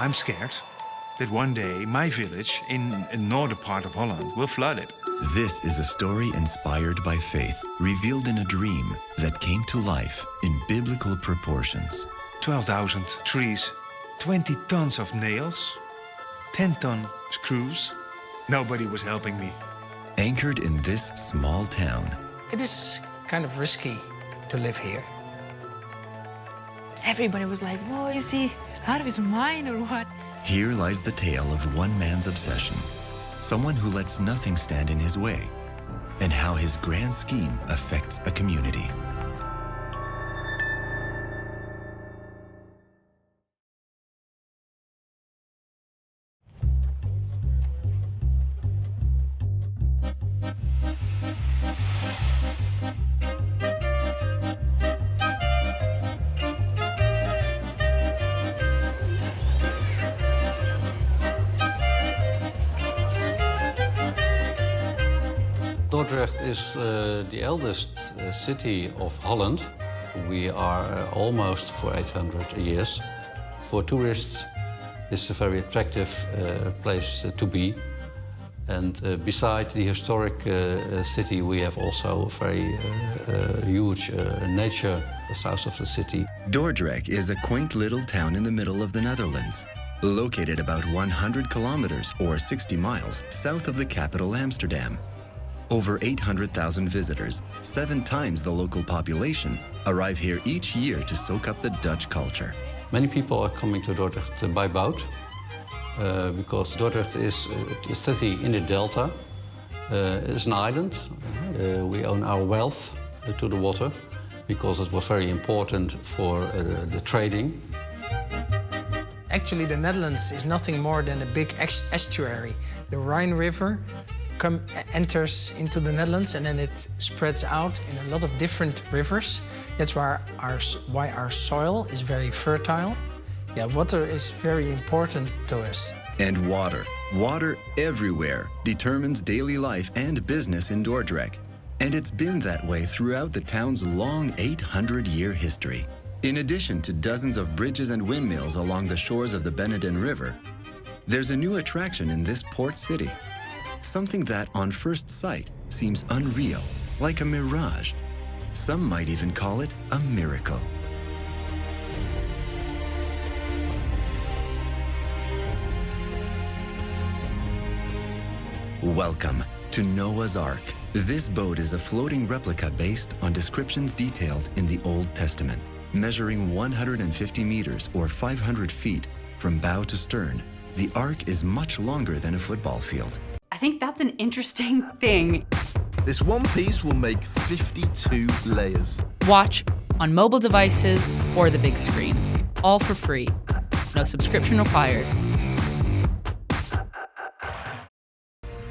I'm scared that one day my village in the northern part of Holland will flood it. This is a story inspired by faith, revealed in a dream that came to life in biblical proportions. 12,000 trees, 20 tons of nails, 10-ton screws. Nobody was helping me. Anchored in this small town. It is kind of risky to live here. Everybody was like, whoa, is he out of his mind or what? Here lies the tale of one man's obsession. Someone who lets nothing stand in his way, and how his grand scheme affects a community. Dordrecht is the eldest city of Holland. We are almost for 800 years. For tourists, it's a very attractive place to be. And beside the historic city, we have also a very huge nature south of the city. Doordrag is a quaint little town in the middle of the Netherlands, located about 100 kilometers or 60 miles south of the capital Amsterdam. Over 800,000 visitors, 7 times the local population, arrive here each year to soak up the Dutch culture. Many people are coming to Dordrecht by boat because Dordrecht is a city in the delta. It's an island. We own our wealth to the water because it was very important for the trading. Actually, the Netherlands is nothing more than a big estuary. The Rhine River enters into the Netherlands and then it spreads out in a lot of different rivers. That's why our soil is very fertile. Yeah, water is very important to us. And water everywhere, determines daily life and business in Dordrecht. And it's been that way throughout the town's long 800-year history. In addition to dozens of bridges and windmills along the shores of the Beneden River, there's a new attraction in this port city. Something that, on first sight, seems unreal, like a mirage. Some might even call it a miracle. Welcome to Noahs Ark. This boat is a floating replica based on descriptions detailed in the Old Testament, measuring 150 meters or 500 feet from bow to stern. The Ark is much longer than a football field. I think that's an interesting thing. This one piece will make 52 layers. Watch on mobile devices or the big screen, all for free. No subscription required.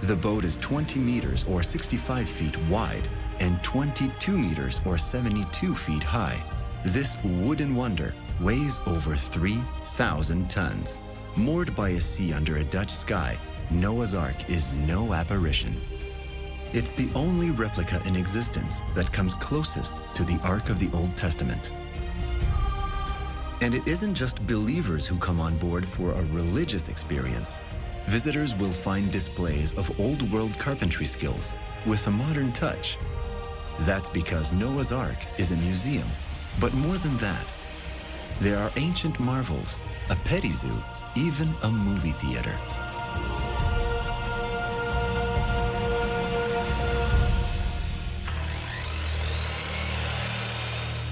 The boat is 20 meters or 65 feet wide and 22 meters or 72 feet high. This wooden wonder weighs over 3,000 tons. Moored by a sea under a Dutch sky, Noah's Ark is no apparition. It's the only replica in existence that comes closest to the Ark of the Old Testament. And it isn't just believers who come on board for a religious experience. Visitors will find displays of old-world carpentry skills with a modern touch. That's because Noah's Ark is a museum, but more than that, there are ancient marvels, a petty zoo, even a movie theater.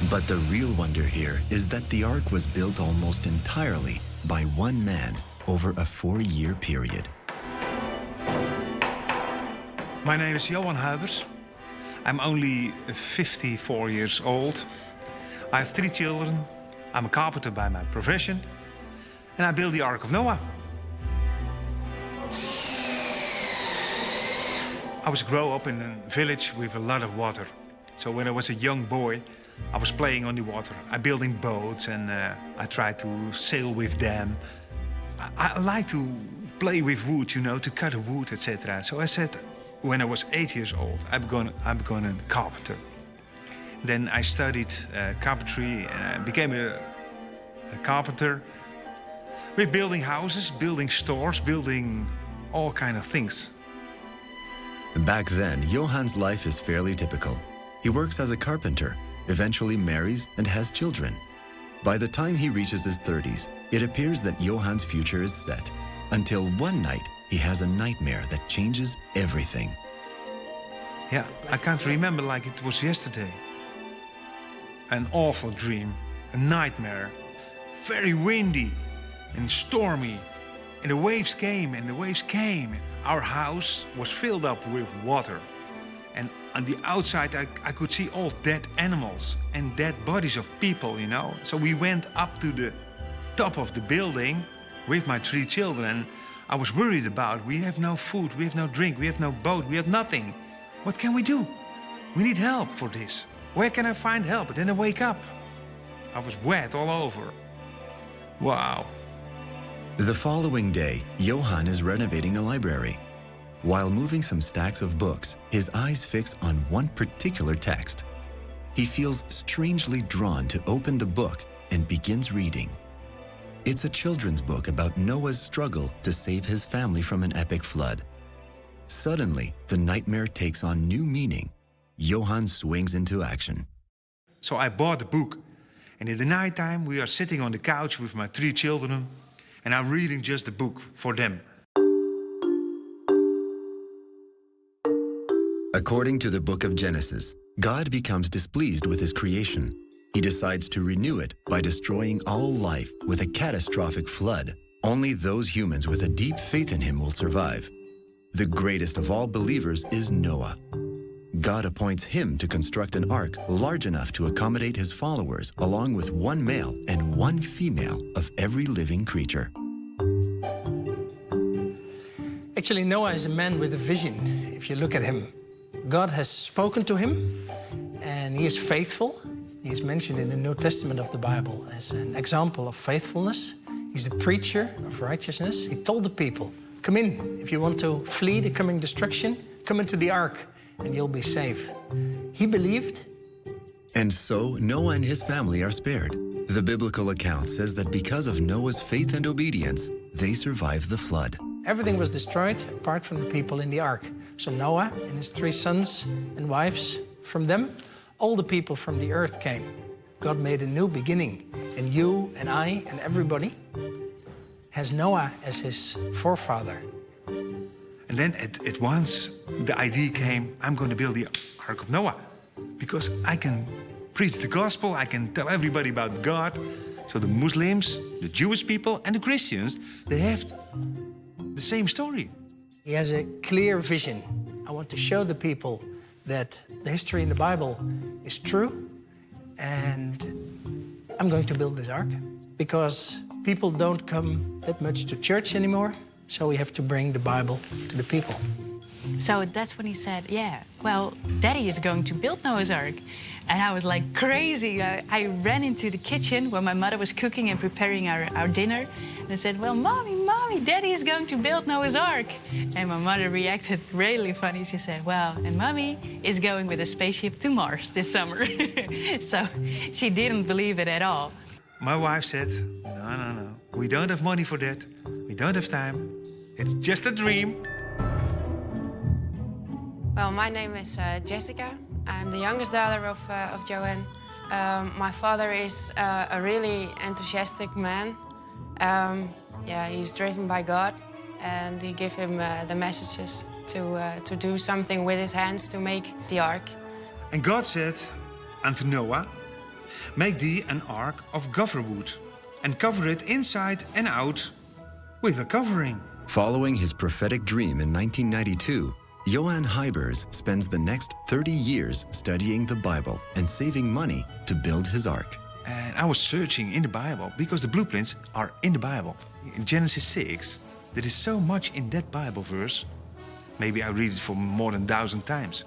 But the real wonder here is that the Ark was built almost entirely by one man over a 4-year period. My name is Johan Huibers. I'm only 54 years old. I have 3 children. I'm a carpenter by my profession. And I built the Ark of Noah. I was grow up in a village with a lot of water. So when I was a young boy, I was playing on the water. I building boats and I tried to sail with them. I like to play with wood, you know, to cut wood, etc. So I said, when I was 8 years old, I'm gonna carpenter. Then I studied carpentry and I became a carpenter. We're building houses, building stores, building all kind of things. Back then, Johan's life is fairly typical. He works as a carpenter, eventually marries and has children. By the time he reaches his 30s, it appears that Johan's future is set, until one night he has a nightmare that changes everything. Yeah, I can't remember like it was yesterday. An awful dream, a nightmare, very windy and stormy. And the waves came and the waves came. Our house was filled up with water. And on the outside I could see all dead animals and dead bodies of people, you know. So we went up to the top of the building with my 3 children. I was worried about, we have no food, we have no drink, we have no boat, we have nothing. What can we do? We need help for this. Where can I find help? And then I wake up. I was wet all over. Wow. The following day, Johan is renovating a library. While moving some stacks of books, his eyes fix on one particular text. He feels strangely drawn to open the book and begins reading. It's a children's book about Noah's struggle to save his family from an epic flood. Suddenly, the nightmare takes on new meaning. Johan swings into action. So I bought the book. And in the nighttime, we are sitting on the couch with my 3 children, and I'm reading just the book for them. According to the book of Genesis, God becomes displeased with his creation. He decides to renew it by destroying all life with a catastrophic flood. Only those humans with a deep faith in him will survive. The greatest of all believers is Noah. God appoints him to construct an ark large enough to accommodate his followers, along with 1 male and 1 female of every living creature. Actually, Noah is a man with a vision, if you look at him. God has spoken to him, and he is faithful. He is mentioned in the New Testament of the Bible as an example of faithfulness. He's a preacher of righteousness. He told the people, come in. If you want to flee the coming destruction, come into the ark, and you'll be safe. He believed. And so Noah and his family are spared. The biblical account says that because of Noah's faith and obedience, they survived the flood. Everything was destroyed apart from the people in the ark. So Noah and his 3 sons and wives, from them, all the people from the earth came. God made a new beginning. And you and I and everybody has Noah as his forefather. And then at once, the idea came, I'm going to build the Ark of Noah. Because I can preach the gospel, I can tell everybody about God. So the Muslims, the Jewish people, and the Christians, they have the same story. He has a clear vision. I want to show the people that the history in the Bible is true, and I'm going to build this ark because people don't come that much to church anymore, so we have to bring the Bible to the people. So that's when he said, yeah, well, Daddy is going to build Noah's Ark. And I was like crazy. I ran into the kitchen where my mother was cooking and preparing our dinner. And I said, well, Mommy, Daddy is going to build Noah's Ark. And my mother reacted really funny. She said, well, and Mommy is going with a spaceship to Mars this summer. So she didn't believe it at all. My wife said, no, we don't have money for that. We don't have time. It's just a dream. Well, my name is Jessica. I'm the youngest daughter of Johan. My father is a really enthusiastic man. Yeah, he's driven by God, and he gave him the messages to do something with his hands to make the ark. And God said unto Noah, make thee an ark of gopher wood, and cover it inside and out with a covering. Following his prophetic dream in 1992, Johan Huybers spends the next 30 years studying the Bible and saving money to build his ark. And I was searching in the Bible because the blueprints are in the Bible. In Genesis 6, there is so much in that Bible verse. Maybe I read it for more than 1,000 times.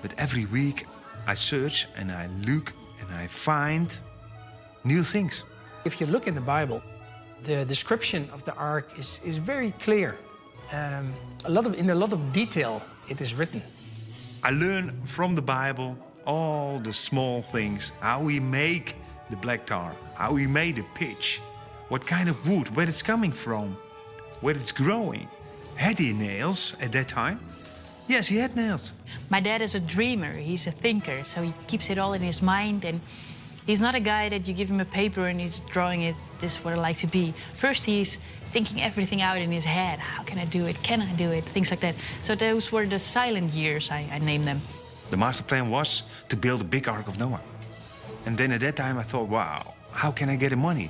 But every week I search and I look and I find new things. If you look in the Bible, the description of the ark is very clear. In a lot of detail, it is written. I learn from the Bible all the small things. How we make the black tar, how we made the pitch, what kind of wood, where it's coming from, where it's growing. Had he nails at that time? Yes, he had nails. My dad is a dreamer, he's a thinker, so he keeps it all in his mind, and he's not a guy that you give him a paper and he's drawing it, this is what I like to be. First he's thinking everything out in his head. How can I do it? Can I do it? Things like that. So those were the silent years, I named them. The master plan was to build a big Ark of Noah. And then at that time I thought, wow, how can I get the money?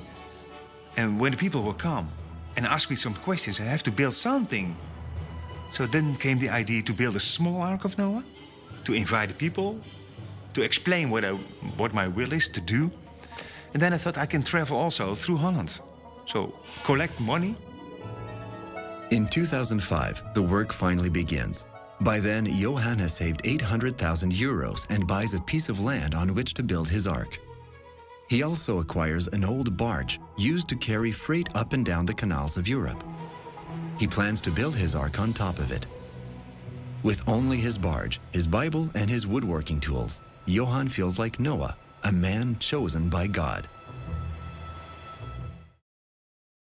And when the people will come and ask me some questions, I have to build something. So then came the idea to build a small Ark of Noah, to invite the people, to explain what my will is to do. And then I thought I can travel also through Holland. So collect money. In 2005, the work finally begins. By then, Johan has saved 800,000 euros and buys a piece of land on which to build his ark. He also acquires an old barge used to carry freight up and down the canals of Europe. He plans to build his ark on top of it. With only his barge, his Bible, and his woodworking tools, Johan feels like Noah, a man chosen by God.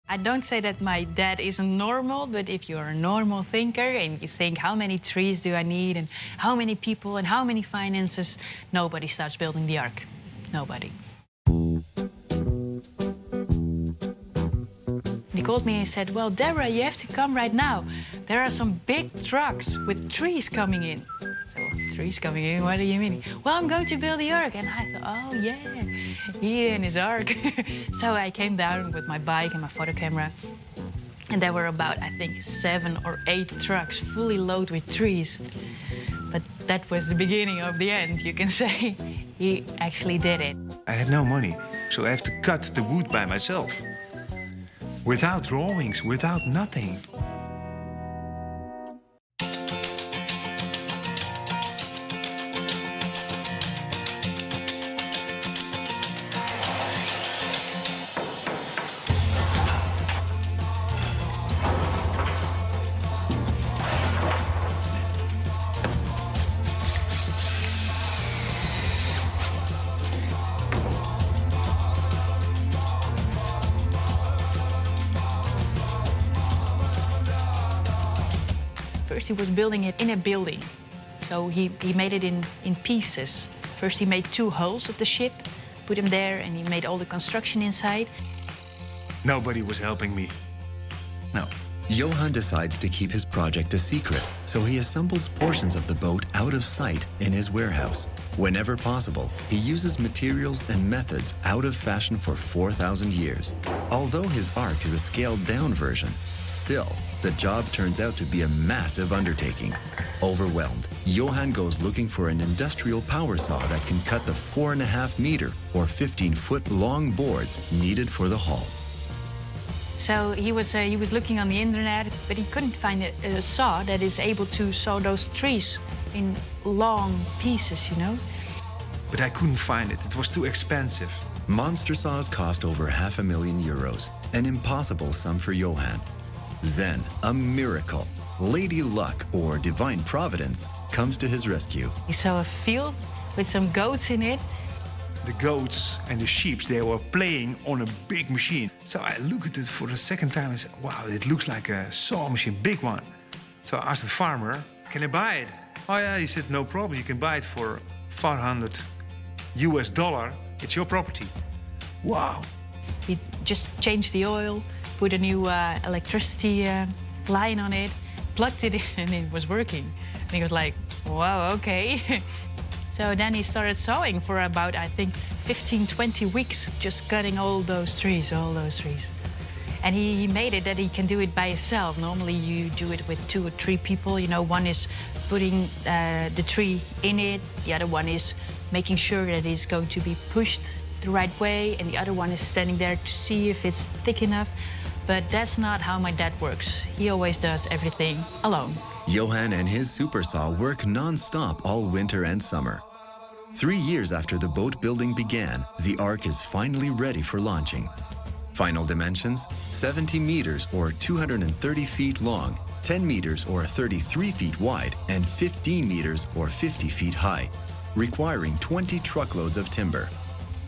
I don't say that my dad isn't normal, but if you're a normal thinker and you think, how many trees do I need and how many people and how many finances, nobody starts building the ark. Nobody. He called me and said, well, Deborah, you have to come right now. There are some big trucks with trees coming in. So, trees coming in, what do you mean? Well, I'm going to build the ark. And I thought, oh yeah, he and his ark. So I came down with my bike and my photo camera. And there were about, I think, 7 or 8 trucks fully loaded with trees. But that was the beginning of the end, you can say. He actually did it. I had no money, so I have to cut the wood by myself. Without drawings, without nothing. First, he was building it in a building. So he made it in pieces. First, he made 2 hulls of the ship, put them there, and he made all the construction inside. Nobody was helping me. No. Johan decides to keep his project a secret, so he assembles portions of the boat out of sight in his warehouse. Whenever possible, he uses materials and methods out of fashion for 4,000 years. Although his ark is a scaled-down version, still, the job turns out to be a massive undertaking. Overwhelmed, Johan goes looking for an industrial power saw that can cut the 4.5-meter or 15-foot long boards needed for the hull. So he was looking on the internet, but he couldn't find a saw that is able to saw those trees in long pieces, you know? But I couldn't find it. It was too expensive. Monster saws cost over €500,000, an impossible sum for Johan. Then, a miracle, lady luck or divine providence, comes to his rescue. He saw a field with some goats in it. The goats and the sheep, they were playing on a big machine. So I looked at it for the second time and said, wow, it looks like a saw machine, big one. So I asked the farmer, can I buy it? Oh yeah, he said, no problem, you can buy it for $400 US. It's your property. Wow. He just changed the oil, put a new electricity line on it, plugged it in, and it was working. And he was like, wow, okay. So then he started sawing for about, I think, 15, 20 weeks, just cutting all those trees. And he made it that he can do it by himself. Normally you do it with 2 or 3 people. You know, one is putting the tree in it, the other one is making sure that it's going to be pushed the right way, and the other one is standing there to see if it's thick enough. But that's not how my dad works. He always does everything alone. Johan and his super saw work non-stop all winter and summer. 3 years after the boat building began, the Ark is finally ready for launching. Final dimensions, 70 meters or 230 feet long, 10 meters or 33 feet wide, and 15 meters or 50 feet high, requiring 20 truckloads of timber.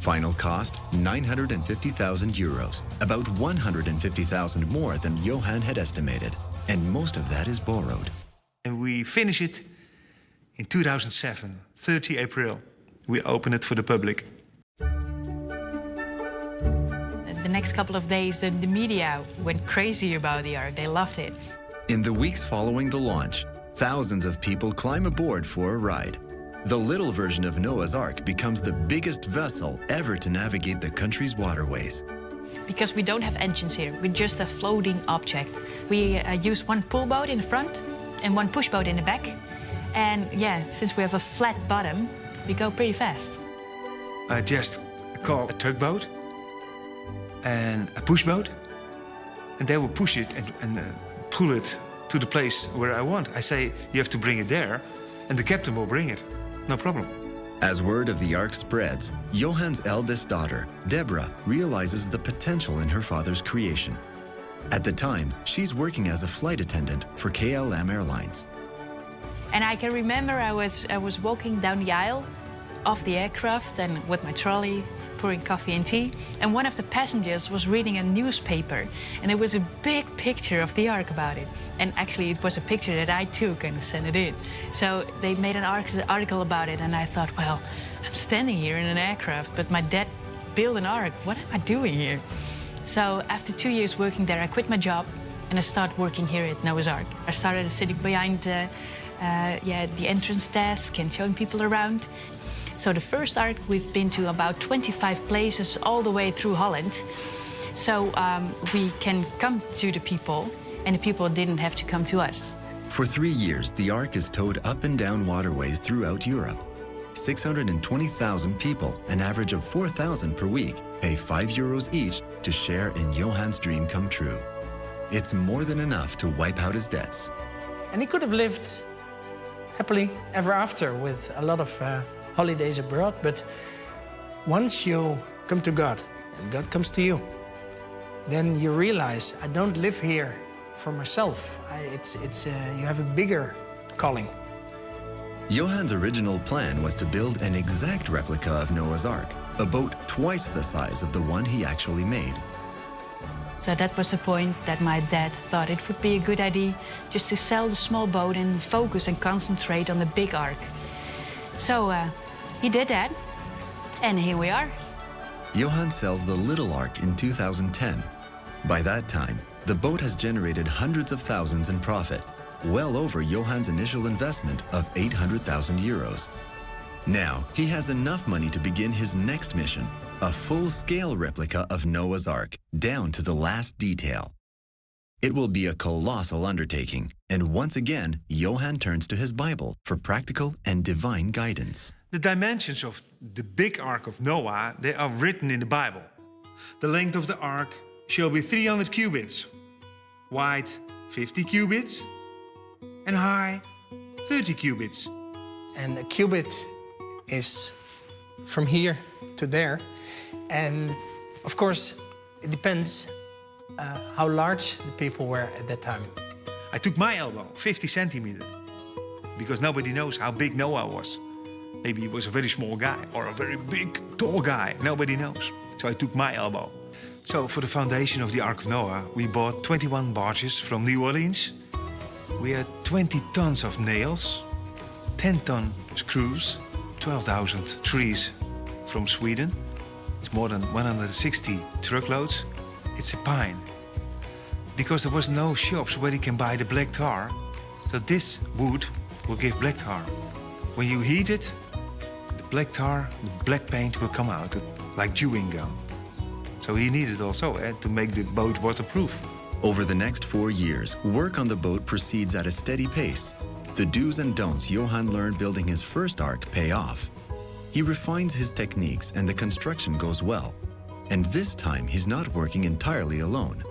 Final cost, 950,000 euros, about 150,000 more than Johan had estimated. And most of that is borrowed. And we finish it in 2007, 30 April. We open it for the public. The next couple of days, the media went crazy about the Ark. They loved it. In the weeks following the launch, thousands of people climb aboard for a ride. The little version of Noah's Ark becomes the biggest vessel ever to navigate the country's waterways. Because we don't have engines here, we're just a floating object. We use one pull boat in the front and one push boat in the back. And yeah, since we have a flat bottom, we go pretty fast. I just call a tugboat and a push boat, and they will push it and pull it to the place where I want. I say, you have to bring it there, and the captain will bring it. No problem. As word of the Ark spreads, Johan's eldest daughter, Deborah, realizes the potential in her father's creation. At the time, she's working as a flight attendant for KLM Airlines. And I can remember I was walking down the aisle of the aircraft and with my trolley, pouring coffee and tea, and one of the passengers was reading a newspaper, and there was a big picture of the Ark about it. And actually, it was a picture that I took and sent it in. So they made an article about it, and I thought, well, I'm standing here in an aircraft, but my dad built an Ark. What am I doing here? So after 2 years working there, I quit my job, and I started working here at Noahs Ark. I started sitting behind the entrance desk and showing people around. So the first Ark, we've been to about 25 places all the way through Holland. So we can come to the people, and the people didn't have to come to us. For 3 years, the Ark is towed up and down waterways throughout Europe. 620,000 people, an average of 4,000 per week, pay €5 each to share in Johan's dream come true. It's more than enough to wipe out his debts. And he could have lived happily ever after with a lot of holidays abroad, but once you come to God and God comes to you, then you realize, I don't live here for myself. You have a bigger calling. Johan's original plan was to build an exact replica of Noah's Ark, a boat twice the size of the one he actually made. So that was the point that my dad thought it would be a good idea just to sell the small boat and focus and concentrate on the big Ark. So he did that, and here we are. Johan sells the little Ark in 2010. By that time, the boat has generated hundreds of thousands in profit, well over Johan's initial investment of 800,000 euros. Now, he has enough money to begin his next mission, a full-scale replica of Noah's Ark, down to the last detail. It will be a colossal undertaking, and once again, Johan turns to his Bible for practical and divine guidance. The dimensions of the big Ark of Noah, they are written in the Bible. The length of the Ark shall be 300 cubits, wide 50 cubits, and high 30 cubits. And a cubit is from here to there. And of course, it depends how large the people were at that time. I took my elbow, 50 centimeters, because nobody knows how big Noah was. Maybe he was a very small guy or a very big, tall guy. Nobody knows. So I took my elbow. So for the foundation of the Ark of Noah, we bought 21 barges from New Orleans. We had 20 tons of nails, 10-ton screws, 12,000 trees from Sweden. It's more than 160 truckloads. It's a pine. Because there was no shops where you can buy the black tar, so this wood will give black tar. When you heat it, the black tar, the black paint will come out, like chewing gum. So he needed also to make the boat waterproof. Over the next 4 years, work on the boat proceeds at a steady pace. The do's and don'ts Johan learned building his first Ark pay off. He refines his techniques and the construction goes well. And this time, he's not working entirely alone.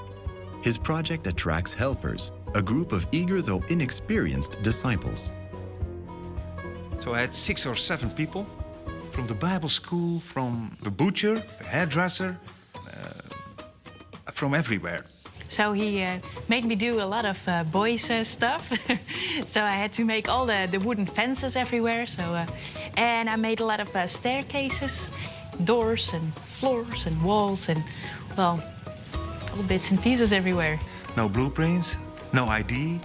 His project attracts helpers, a group of eager though inexperienced disciples. So I had 6 or 7 people from the Bible school, from the butcher, the hairdresser, from everywhere. So he made me do a lot of boys' stuff. So I had to make all the wooden fences everywhere. And I made a lot of staircases. doors and floors and walls and, well, all bits and pieces everywhere. No blueprints, no ID.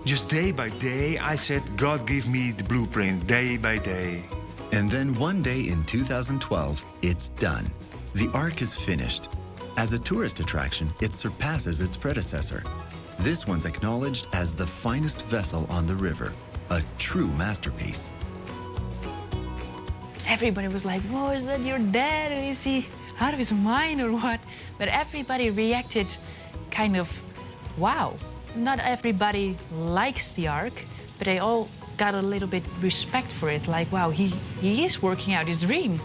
Just day by day, I said, God give me the blueprint, day by day. And then one day in 2012, it's done. The Ark is finished. As a tourist attraction, it surpasses its predecessor. This one's acknowledged as the finest vessel on the river, a true masterpiece. Everybody was like, whoa, is that your dad? Is he out of his mind or what? But everybody reacted kind of, wow. Not everybody likes the Ark, but they all got a little bit respect for it. Like, wow, he is working out his dream.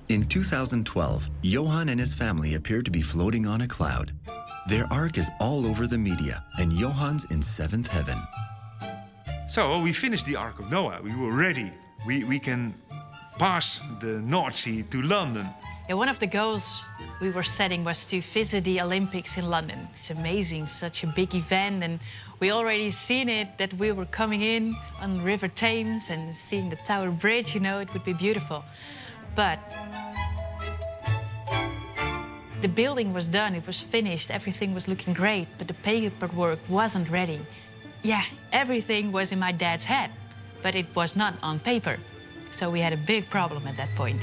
In 2012, Johan and his family appear to be floating on a cloud. Their Ark is all over the media, and Johan's in seventh heaven. So we finished the Ark of Noah. We were ready. We can pass the North Sea to London. Yeah, one of the goals we were setting was to visit the Olympics in London. It's amazing, such a big event, and we already seen it, that we were coming in on River Thames and seeing the Tower Bridge, you know, it would be beautiful. But the building was done, it was finished, everything was looking great, but the paperwork wasn't ready. Yeah, everything was in my dad's head, but it was not on paper. So we had a big problem at that point.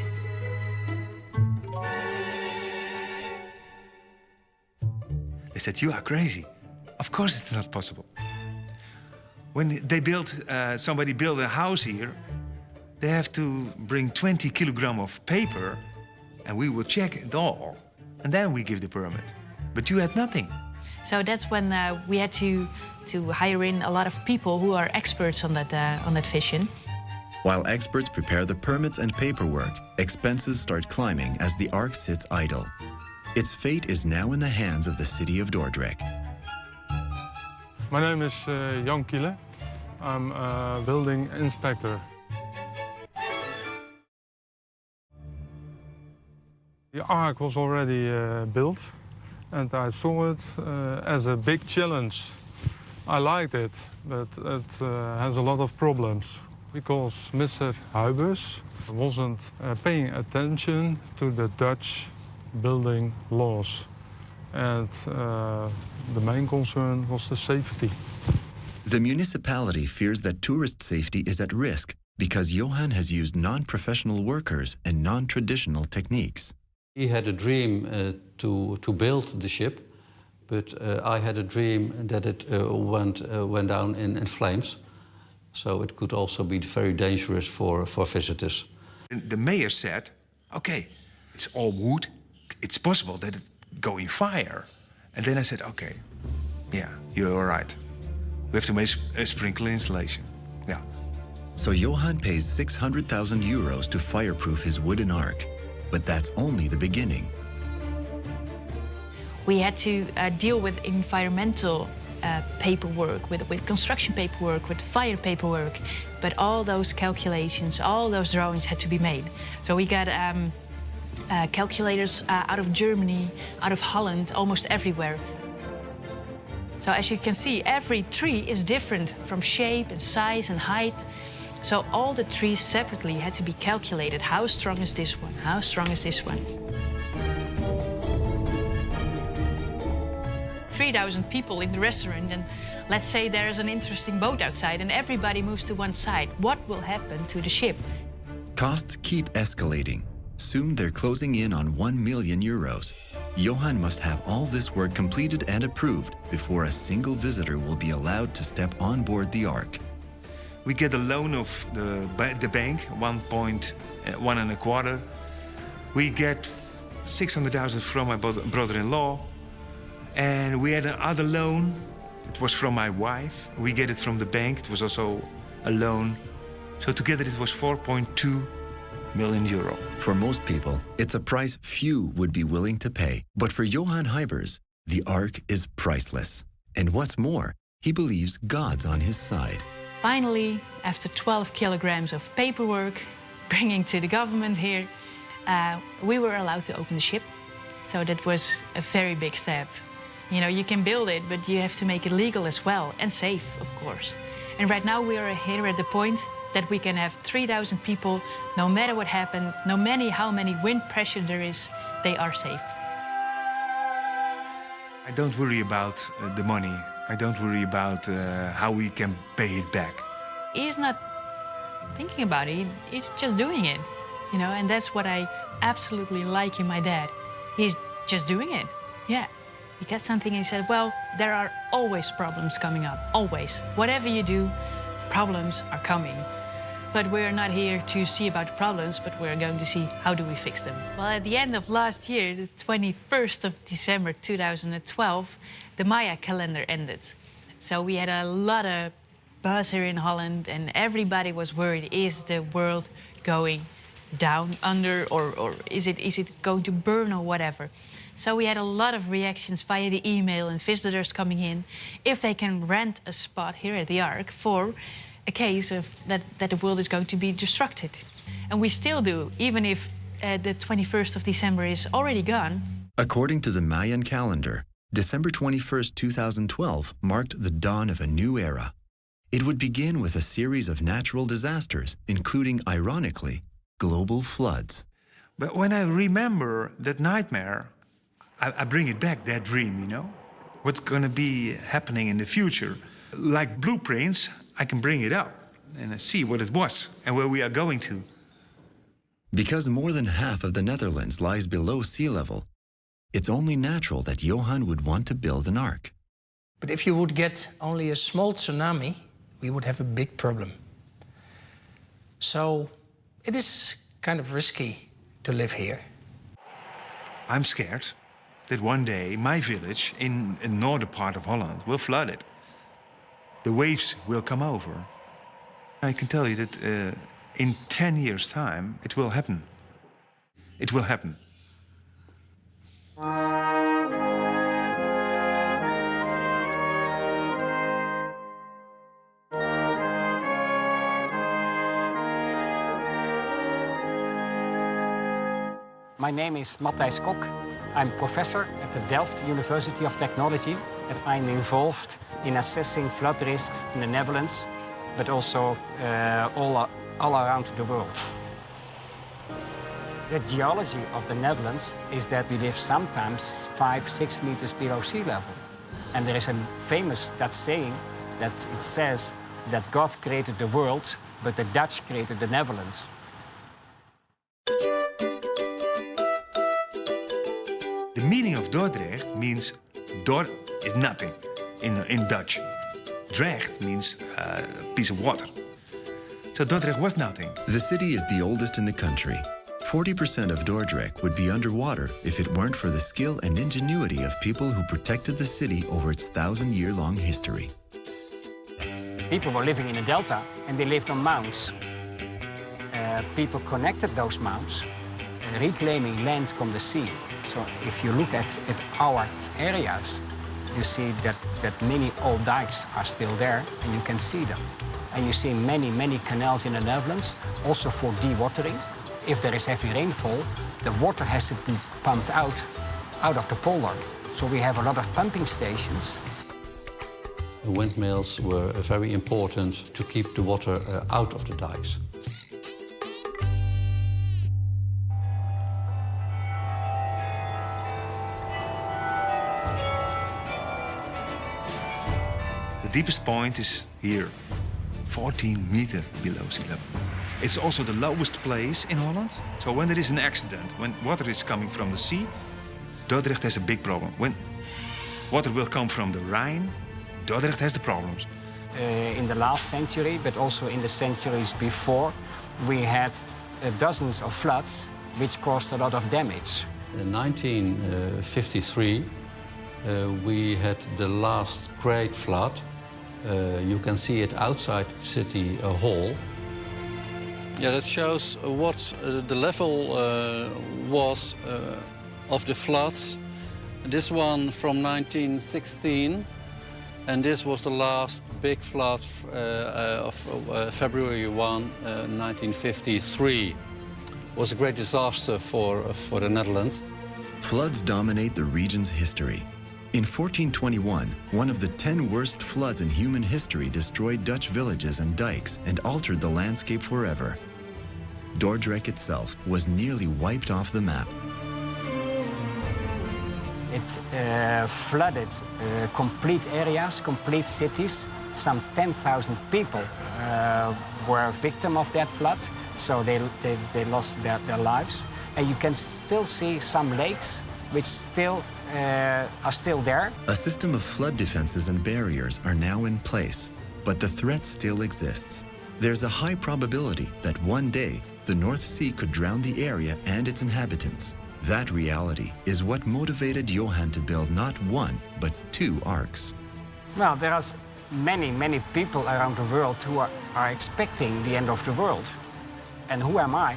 They said, you are crazy. Of course it's not possible. When they somebody built a house here, they have to bring 20 kilograms of paper, and we will check it all. And then we give the permit. But you had nothing. So that's when we had to hire in a lot of people who are experts on that vision. While experts prepare the permits and paperwork, expenses start climbing as the Ark sits idle. Its fate is now in the hands of the city of Dordrecht. My name is Jan Kiele. I'm a building inspector. The Ark was already built, and I saw it as a big challenge. I liked it, but it has a lot of problems because Mr. Huibers wasn't paying attention to the Dutch building laws. And the main concern was the safety. The municipality fears that tourist safety is at risk because Johan has used non-professional workers and non-traditional techniques. He had a dream to build the ship, but I had a dream that it went down in flames. So it could also be very dangerous for visitors. The mayor said, okay, it's all wood. It's possible that it go in fire. And then I said, okay, yeah, you're right. We have to make a sprinkler installation. Yeah. So Johan pays 600,000 euros to fireproof his wooden Ark. But that's only the beginning. We had to deal with environmental paperwork, with construction paperwork, with fire paperwork. But all those calculations, all those drawings had to be made. So we got calculators out of Germany, out of Holland, almost everywhere. So as you can see, every tree is different from shape and size and height. So all the trees separately had to be calculated. How strong is this one? How strong is this one? 3,000 people in the restaurant, and let's say there's an interesting boat outside and everybody moves to one side. What will happen to the ship? Costs keep escalating. Soon they're closing in on 1 million euros. Johan must have all this work completed and approved before a single visitor will be allowed to step on board the Ark. We get a loan of the bank, 1.25. We get 600,000 from my brother-in-law. And we had another loan. It was from my wife. We get it from the bank. It was also a loan. So together it was 4.2 million euro. For most people, it's a price few would be willing to pay. But for Johan Huibers, the Ark is priceless. And what's more, he believes God's on his side. Finally, after 12 kilograms of paperwork, bringing to the government here, we were allowed to open the ship. So that was a very big step. You know, you can build it, but you have to make it legal as well, and safe, of course. And right now we are here at the point that we can have 3,000 people, no matter what happened, no matter how many wind pressure there is, they are safe. I don't worry about the money. I don't worry about how we can pay it back. He's not thinking about it, he's just doing it, you know, and that's what I absolutely like in my dad. He's just doing it, yeah. He got something and he said, well, there are always problems coming up, always. Whatever you do, problems are coming. But we're not here to see about the problems, but we're going to see how do we fix them. Well, at the end of last year, the 21st of December 2012, the Maya calendar ended. So we had a lot of buzz here in Holland and everybody was worried, is the world going down under or is it going to burn or whatever? So we had a lot of reactions via the email and visitors coming in if they can rent a spot here at the Ark for a case of that the world is going to be destructed. And we still do, even if the 21st of December is already gone. According to the Mayan calendar, December 21st, 2012 marked the dawn of a new era. It would begin with a series of natural disasters, including, ironically, global floods. But when I remember that nightmare, I bring it back, that dream, you know? What's gonna be happening in the future. Like blueprints, I can bring it up and see what it was and where we are going to. Because more than half of the Netherlands lies below sea level, it's only natural that Johan would want to build an ark. But if you would get only a small tsunami, we would have a big problem. So it is kind of risky to live here. I'm scared that one day my village in the northern part of Holland will flood it. The waves will come over. I can tell you that in 10 years' time, it will happen. It will happen. My name is Matthijs Kok. I'm professor at the Delft University of Technology, and I'm involved in assessing flood risks in the Netherlands, but also all around the world. The geology of the Netherlands is that we live sometimes 5-6 meters below sea level. And there is a famous Dutch saying that it says that God created the world, but the Dutch created the Netherlands. The meaning of Dordrecht means Dor is nothing in Dutch. Drecht means a piece of water. So Dordrecht was nothing. The city is the oldest in the country. 40% of Dordrecht would be underwater if it weren't for the skill and ingenuity of people who protected the city over its 1,000-year-long history. People were living in a delta and they lived on mounds. People connected those mounds, reclaiming land from the sea. So if you look at our areas, you see that many old dikes are still there and you can see them. And you see many canals in the Netherlands, also for dewatering. If there is heavy rainfall, the water has to be pumped out of the polder. So we have a lot of pumping stations. Windmills were very important to keep the water out of the dikes. The deepest point is here, 14 meters below sea level. It's also the lowest place in Holland. So when there is an accident, when water is coming from the sea, Dordrecht has a big problem. When water will come from the Rhine, Dordrecht has the problems. In the last century, but also in the centuries before, we had dozens of floods, which caused a lot of damage. In 1953, we had the last great flood. You can see it outside City Hall. Yeah, that shows what the level was of the floods. This one from 1916, and this was the last big flood of February 1, 1953. It was a great disaster for the Netherlands. Floods dominate the region's history. In 1421, one of the 10 worst floods in human history destroyed Dutch villages and dikes and altered the landscape forever. Dordrecht itself was nearly wiped off the map. It flooded complete areas, complete cities. Some 10,000 people were victim of that flood, so they lost their lives. And you can still see some lakes which are still there. A system of flood defenses and barriers are now in place, but the threat still exists. There's a high probability that one day the North Sea could drown the area and its inhabitants. That reality is what motivated Johan to build not one, but 2 arks. Well, there are many people around the world who are expecting the end of the world. And who am I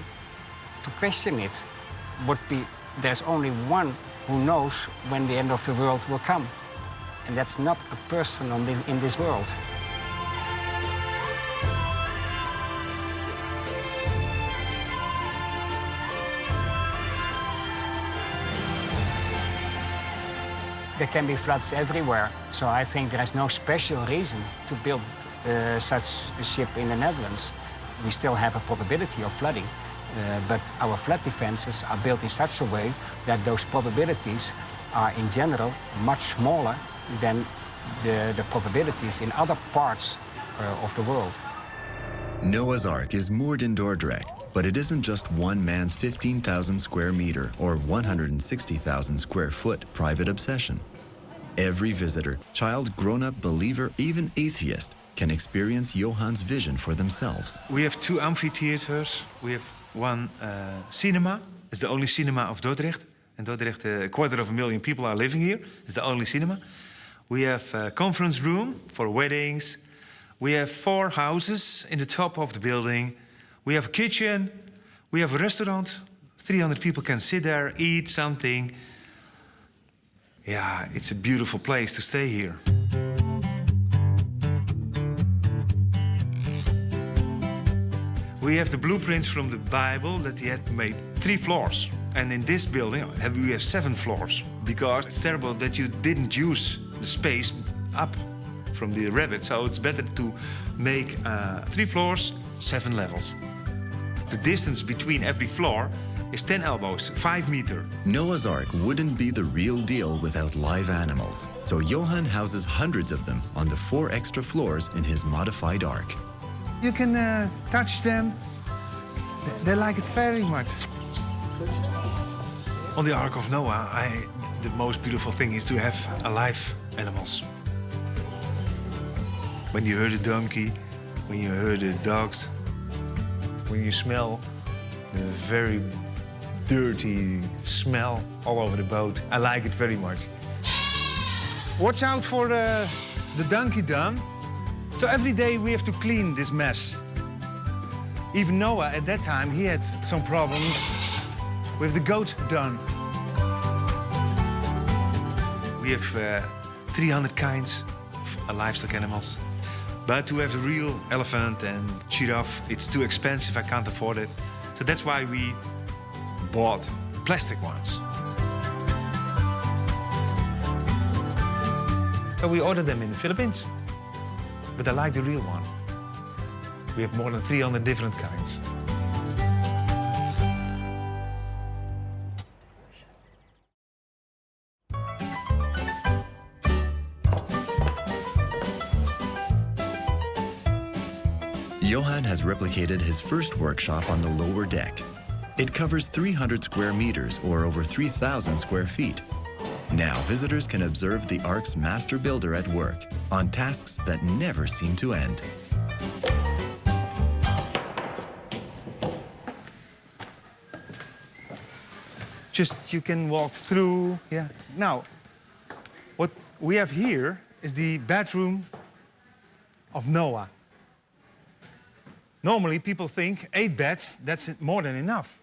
to question it? There's only one who knows when the end of the world will come. And that's not a person in this world. There can be floods everywhere, so I think there is no special reason to build such a ship in the Netherlands. We still have a probability of flooding, but our flood defenses are built in such a way that those probabilities are in general much smaller than the probabilities in other parts of the world. Noahs Ark is moored in Dordrecht, but it isn't just one man's 15,000 square meter or 160,000 square foot private obsession. Every visitor, child, grown-up, believer, even atheist, can experience Johan's vision for themselves. We have 2 amphitheaters. We have 1 cinema. It's the only cinema of Dordrecht. In Dordrecht, 250,000 people are living here. It's the only cinema. We have a conference room for weddings. We have 4 houses in the top of the building. We have a kitchen. We have a restaurant. 300 people can sit there, eat something. Yeah, it's a beautiful place to stay here. We have the blueprints from the Bible that he had made 3 floors. And in this building, we have 7 floors. Because it's terrible that you didn't use the space up from the rabbit. So it's better to make 3 floors, 7 levels. The distance between every floor is 10 elbows, 5 meters. Noah's Ark wouldn't be the real deal without live animals. So Johan houses hundreds of them on the 4 extra floors in his modified ark. You can touch them. They like it very much. On the Ark of Noah, the most beautiful thing is to have alive animals. When you hear the donkey, when you hear the dogs, when you smell the very dirty smell all over the boat, I like it very much. Watch out for the donkey dung. So every day we have to clean this mess. Even Noah, at that time, he had some problems with the goat dung. We have 300 kinds of livestock animals. But to have a real elephant and giraffe, it's too expensive, I can't afford it. So that's why we bought plastic ones. So we ordered them in the Philippines. But I like the real one. We have more than 300 different kinds. Johan has replicated his first workshop on the lower deck. It covers 300 square meters, or over 3,000 square feet. Now, visitors can observe the Ark's master builder at work on tasks that never seem to end. Just you can walk through, yeah. Now, what we have here is the bedroom of Noah. Normally, people think 8 beds, that's more than enough.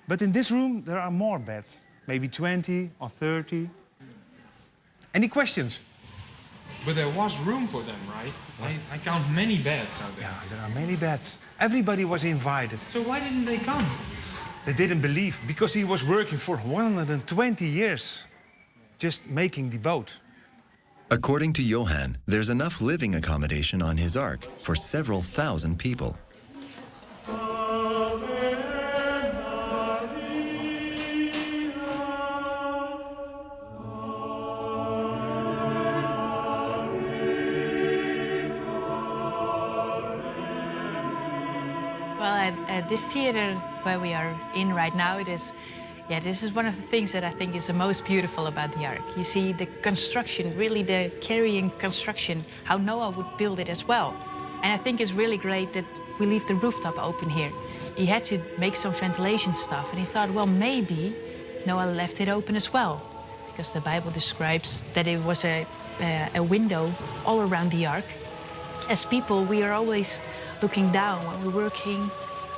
But in this room, there are more beds. Maybe 20 or 30. Any questions? But there was room for them, right? I count many beds out there. Yeah, there are many beds. Everybody was invited. So why didn't they come? They didn't believe, because he was working for 120 years. just making the boat. According to Johan, there's enough living accommodation on his ark for several thousand people. Well, at this theater where we are in right now, this is one of the things that I think is the most beautiful about the Ark. You see the construction, really the carrying construction, how Noah would build it as well. And I think it's really great that we leave the rooftop open here. He had to make some ventilation stuff, and he thought, well, maybe Noah left it open as well, because the Bible describes that it was a window all around the Ark. As people, we are always looking down when we're working,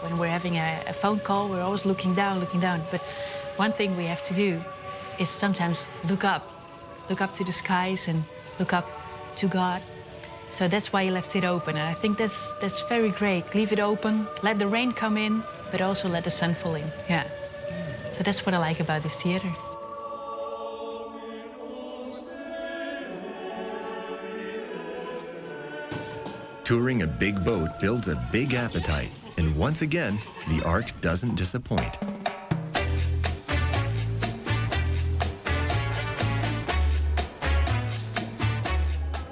when we're having a phone call, we're always looking down. But one thing we have to do is sometimes look up to the skies and look up to God. So that's why he left it open, and I think that's very great. Leave it open, let the rain come in, but also let the sun fall in. Yeah. So that's what I like about this theater. Touring a big boat builds a big appetite, and once again, the Ark doesn't disappoint.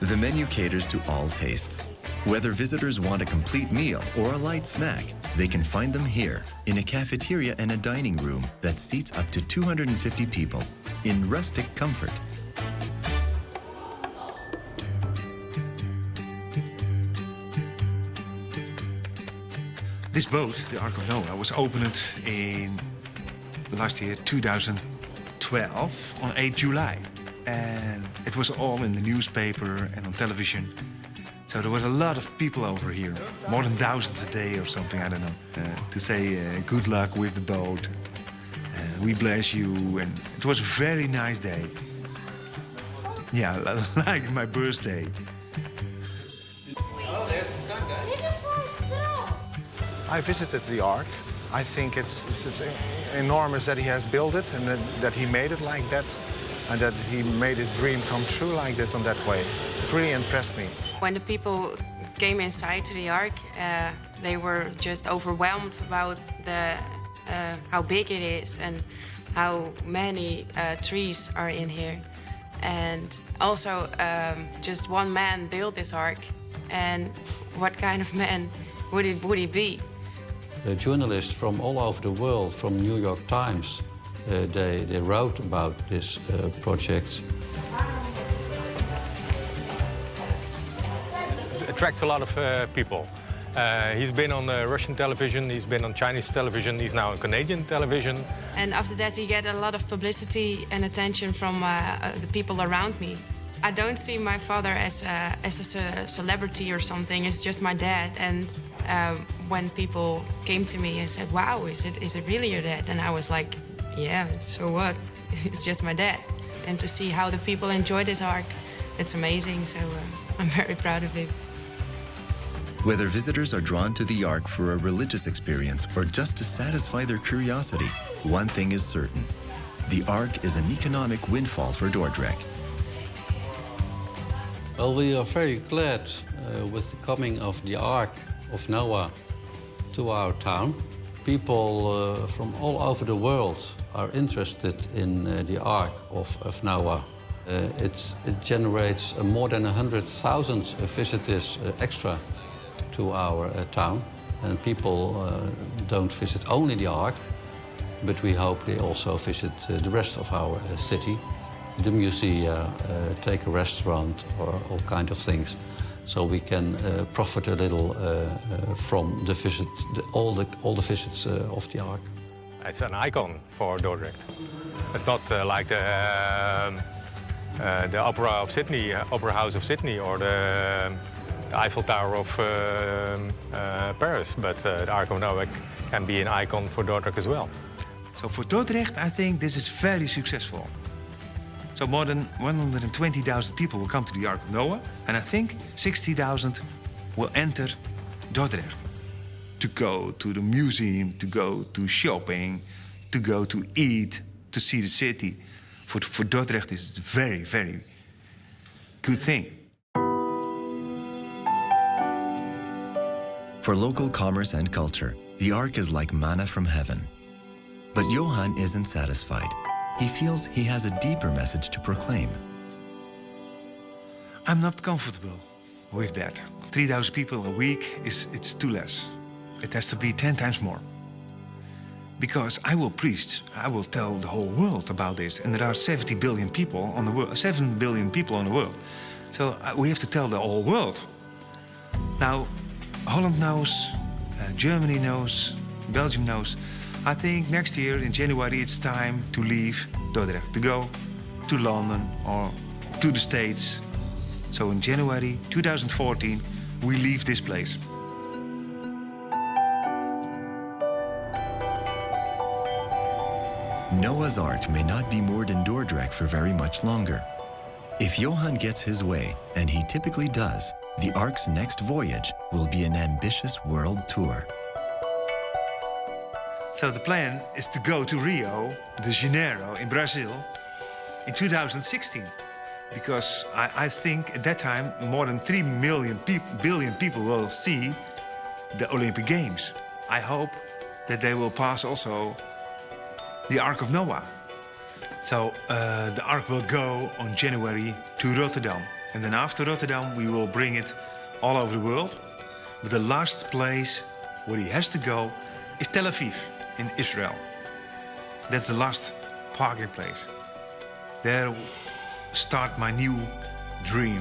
The menu caters to all tastes. Whether visitors want a complete meal or a light snack, they can find them here in a cafeteria and a dining room that seats up to 250 people in rustic comfort. This boat, the Ark of Noah, was opened in last year, 2012, on 8 July. And it was all in the newspaper and on television. So there was a lot of people over here, more than thousands a day or something, I don't know, to say good luck with the boat. We bless you, and it was a very nice day. Yeah, like my birthday. I visited the Ark. I think it's enormous that he has built it and that he made it like that, and that he made his dream come true like that, on that way. It really impressed me. When the people came inside to the Ark, they were just overwhelmed about how big it is and how many trees are in here. And also, just one man built this Ark, and what kind of man would he be? Journalists from all over the world, from New York Times, they wrote about this project. It attracts a lot of people. He's been on Russian television, he's been on Chinese television, he's now on Canadian television. And after that, he get a lot of publicity and attention from the people around me. I don't see my father as a celebrity or something. It's just my dad. And when people came to me and said, "Wow, is it really your dad?" And I was like, "Yeah, so what? It's just my dad." And to see how the people enjoy this Ark, it's amazing. So I'm very proud of it. Whether visitors are drawn to the Ark for a religious experience or just to satisfy their curiosity, one thing is certain: the Ark is an economic windfall for Dordrecht. Well, we are very glad with the coming of the Ark of Noah to our town. People from all over the world are interested in the Ark of Noah. It generates more than 100,000 visitors extra to our town. And people don't visit only the Ark, but we hope they also visit the rest of our city, the museum, take a restaurant, or all kinds of things. So we can profit a little from the visit, all the visits of the Ark. It's an icon for Dordrecht. It's not like the Opera of Sydney, Opera House of Sydney, or the Eiffel Tower of Paris, but the Ark of Noah can be an icon for Dordrecht as well. So for Dordrecht, I think this is very successful. So more than 120,000 people will come to the Ark of Noah, and I think 60,000 will enter Dordrecht to go to the museum, to go to shopping, to go to eat, to see the city. For Dordrecht is a very, very good thing. For local commerce and culture, the Ark is like manna from heaven. But Johan isn't satisfied. He feels he has a deeper message to proclaim. I'm not comfortable with that. 3,000 people a week it's too less. It has to be 10 times more. Because I will preach, I will tell the whole world about this, and there are 70 billion people on the world, 7 billion people on the world. So we have to tell the whole world. Now, Holland knows, Germany knows, Belgium knows. I think next year in January it's time to leave Dordrecht, to go to London or to the States. So in January 2014 we leave this place. Noah's Ark may not be moored in Doordrag for very much longer. If Johan gets his way, and he typically does, the Ark's next voyage will be an ambitious world tour. So the plan is to go to Rio de Janeiro in Brazil in 2016. Because I think at that time more than 3 billion people will see the Olympic Games. I hope that they will pass also the Ark of Noah. So the Ark will go on January to Rotterdam. And then after Rotterdam, we will bring it all over the world. But the last place where he has to go is Tel Aviv in Israel. That's the last parking place. There start my new dream.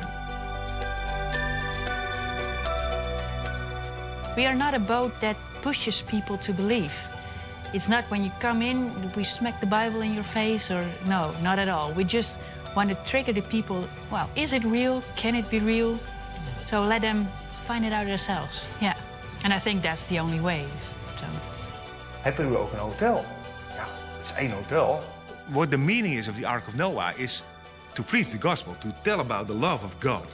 We are not a boat that pushes people to believe. It's not when you come in, we smack the Bible in your face, or no, not at all. We just want to trigger the people. Well, is it real? Can it be real? So let them find it out themselves. Yeah, and I think that's the only way. So. Hebben we ook een hotel? Ja, het is één hotel. What the meaning is of the Ark of Noah is to preach the gospel, to tell about the love of God.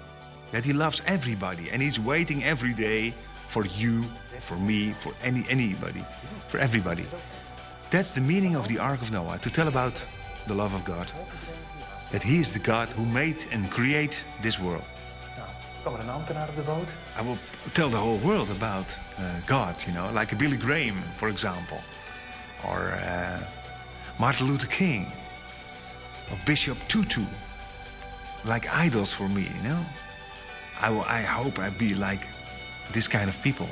That he loves everybody and he's waiting every day for you, for me, for anybody, for everybody. That's the meaning of the Ark of Noah, to tell about the love of God. That he is the God who made and create this world. Kwam er een ambtenaar op de boot? I will tell the whole world about God, you know, like a Billy Graham, for example, or Martin Luther King, or Bishop Tutu, like idols for me, you know. I hope I be like this kind of people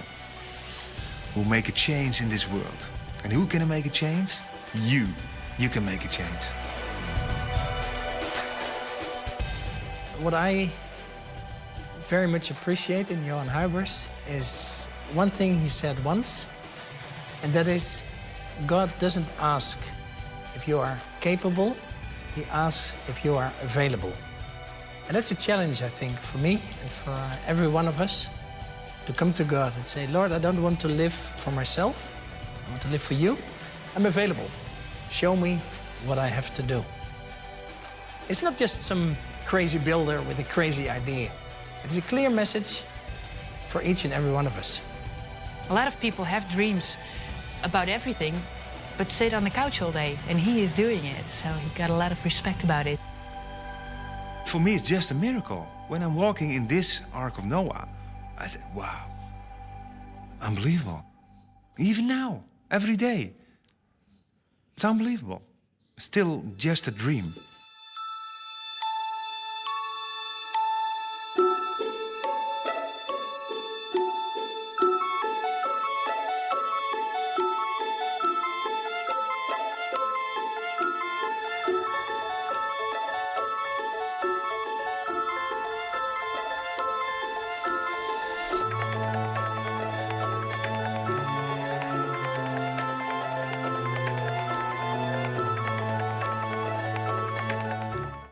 who make a change in this world. And who can make a change? You. You can make a change. What I very much appreciate in Johan Huibers is one thing he said once, and that is, God doesn't ask if you are capable, he asks if you are available. And that's a challenge, I think, for me and for every one of us, to come to God and say, Lord, I don't want to live for myself, I want to live for you. I'm available. Show me what I have to do. It's not just some crazy builder with a crazy idea. It's a clear message for each and every one of us. A lot of people have dreams about everything, but sit on the couch all day, and he is doing it, so he got a lot of respect about it. For me, it's just a miracle. When I'm walking in this Ark of Noah, I think, wow, unbelievable. Even now, every day. It's unbelievable. Still just a dream.